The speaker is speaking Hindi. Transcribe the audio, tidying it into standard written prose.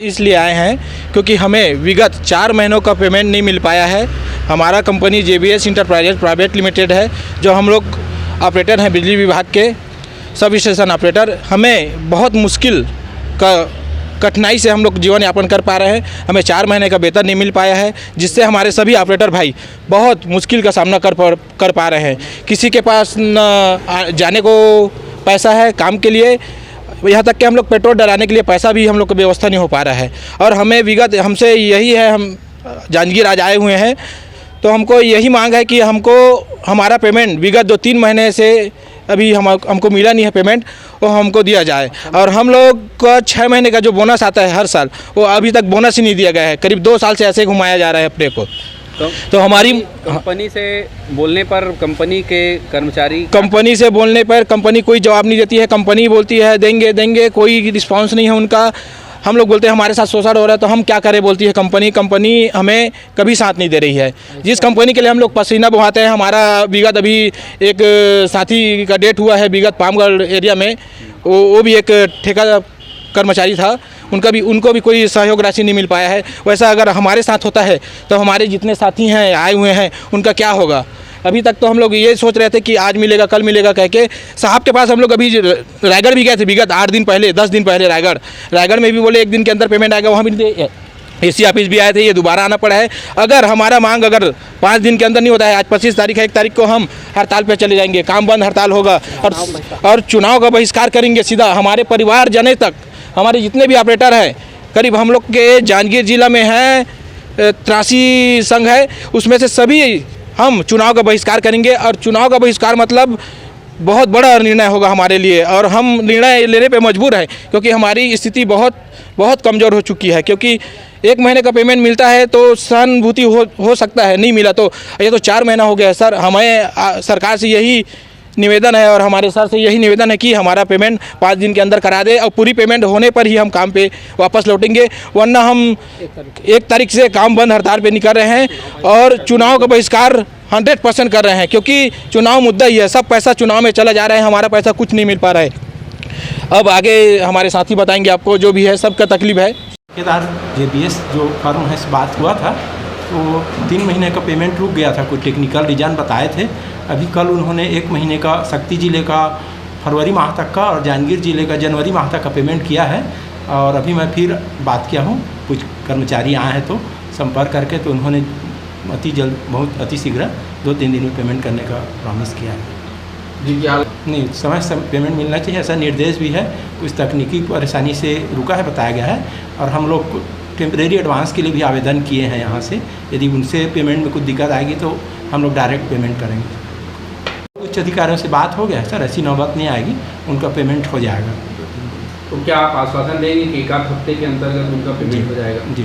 इसलिए आए हैं क्योंकि हमें विगत 4 महीनों का पेमेंट नहीं मिल पाया है। हमारा company JBS enterprises private limited है, जो हम लोग ऑपरेटर हैं बिजली विभाग के सब स्टेशन ऑपरेटर। हमें बहुत मुश्किल कठिनाई से हम लोग जीवन यापन कर पा रहे हैं। हमें 4 महीने का वेतन नहीं मिल पाया है, जिससे हमारे सभी ऑपरेटर भाई बहुत मुश्किल का सामना कर पा रहे हैं। किसी के पास न जाने को पैसा है काम के लिए, यहाँ तक कि हम लोग पेट्रोल डलाने के लिए पैसा भी हम लोग को व्यवस्था नहीं हो पा रहा है। और हमें विगत हमसे यही है, हम जांजगीर आज आए हुए हैं, तो हमको यही मांग है कि हमको हमारा पेमेंट विगत 2-3 महीने से अभी हमको मिला नहीं है पेमेंट, वो हमको दिया जाए। और हम लोग का 6 महीने का जो बोनस आता है हर साल, वो अभी तक बोनस ही नहीं दिया गया है। करीब 2 साल से ऐसे घुमाया जा रहा है अपने को। तो हमारी कंपनी से बोलने पर कंपनी से बोलने पर कंपनी कोई जवाब नहीं देती है। कंपनी बोलती है देंगे, कोई रिस्पांस नहीं है उनका। हम लोग बोलते हैं हमारे साथ शोषण हो रहा है, तो हम क्या करें, बोलती है कंपनी हमें कभी साथ नहीं दे रही है। जिस कंपनी के लिए हम लोग पसीना बहाते हैं, हमारा विगत अभी एक साथी का डेट हुआ है विगत पामगढ़ एरिया में, वो भी एक ठेका कर्मचारी था, उनको भी कोई सहयोग राशि नहीं मिल पाया है। वैसा अगर हमारे साथ होता है तो हमारे जितने साथी हैं आए हुए हैं उनका क्या होगा। अभी तक तो हम लोग ये सोच रहे थे कि आज मिलेगा कल मिलेगा कह के साहब के पास हम लोग अभी रायगढ़ भी गए थे विगत 8 दिन पहले 10 दिन पहले रायगढ़ में भी बोले 1 दिन के अंदर पेमेंट आएगा। वहाँ भी AC ऑफिस भी आए थे, ये दोबारा आना पड़ा है। अगर हमारा मांग अगर 5 दिन के अंदर नहीं होता है, आज 25 तारीख है, 1 तारीख को हम हड़ताल पे चले जाएंगे, काम बंद हड़ताल होगा और चुनाव का बहिष्कार करेंगे सीधा। हमारे परिवार जने तक, हमारे जितने भी ऑपरेटर हैं, करीब हम लोग के जांजगीर जिला में हैं 83 संघ है, उसमें से सभी हम चुनाव का बहिष्कार करेंगे। और चुनाव का बहिष्कार मतलब बहुत बड़ा निर्णय होगा हमारे लिए, और हम निर्णय लेने पे मजबूर हैं क्योंकि हमारी स्थिति बहुत कमज़ोर हो चुकी है। क्योंकि 1 महीने का पेमेंट मिलता है तो सहानुभूति हो सकता है, नहीं मिला तो ये तो 4 महीना हो गया सर। हमें सरकार से यही निवेदन है और हमारे सर से यही निवेदन है कि हमारा पेमेंट 5 दिन के अंदर करा दे, और पूरी पेमेंट होने पर ही हम काम पे वापस लौटेंगे, वरना हम 1 तारीख से काम बंद हड़ताल पे निकल रहे हैं और चुनाव का बहिष्कार 100% कर रहे हैं। क्योंकि चुनाव मुद्दा ही है, सब पैसा चुनाव में चला जा रहा है, हमारा पैसा कुछ नहीं मिल पा रहा है। अब आगे हमारे साथी बताएंगे आपको, जो भी है सबका तकलीफ है। ठेकेदार JBS जो फर्म है से बात हुआ था, तो 3 महीने का पेमेंट रुक गया था, कोई टेक्निकल रीजन बताए थे। अभी कल उन्होंने 1 महीने का शक्ति जिले का फरवरी माह तक का और जांजगीर जिले का जनवरी माह तक का पेमेंट किया है। और अभी मैं फिर बात किया हूँ, कुछ कर्मचारी आए हैं तो संपर्क करके, तो उन्होंने अति जल्द बहुत अति शीघ्र 2-3 दिन में पेमेंट करने का प्रॉमिस किया है। जी क्या नहीं, समय से पेमेंट मिलना चाहिए, ऐसा निर्देश भी है। कुछ तकनीकी परेशानी से रुका है बताया गया है, और हम लोग टेम्परेरी एडवांस के लिए भी आवेदन किए हैं यहाँ से। यदि उनसे पेमेंट में कुछ दिक्कत आएगी तो हम लोग डायरेक्ट पेमेंट करेंगे। उच्च अधिकारियों से बात हो गया सर, ऐसी नौबत नहीं आएगी, उनका पेमेंट हो जाएगा। तो क्या आप आश्वासन देंगे कि 1 हफ्ते के अंतर्गत उनका पेमेंट हो जाएगा? जी।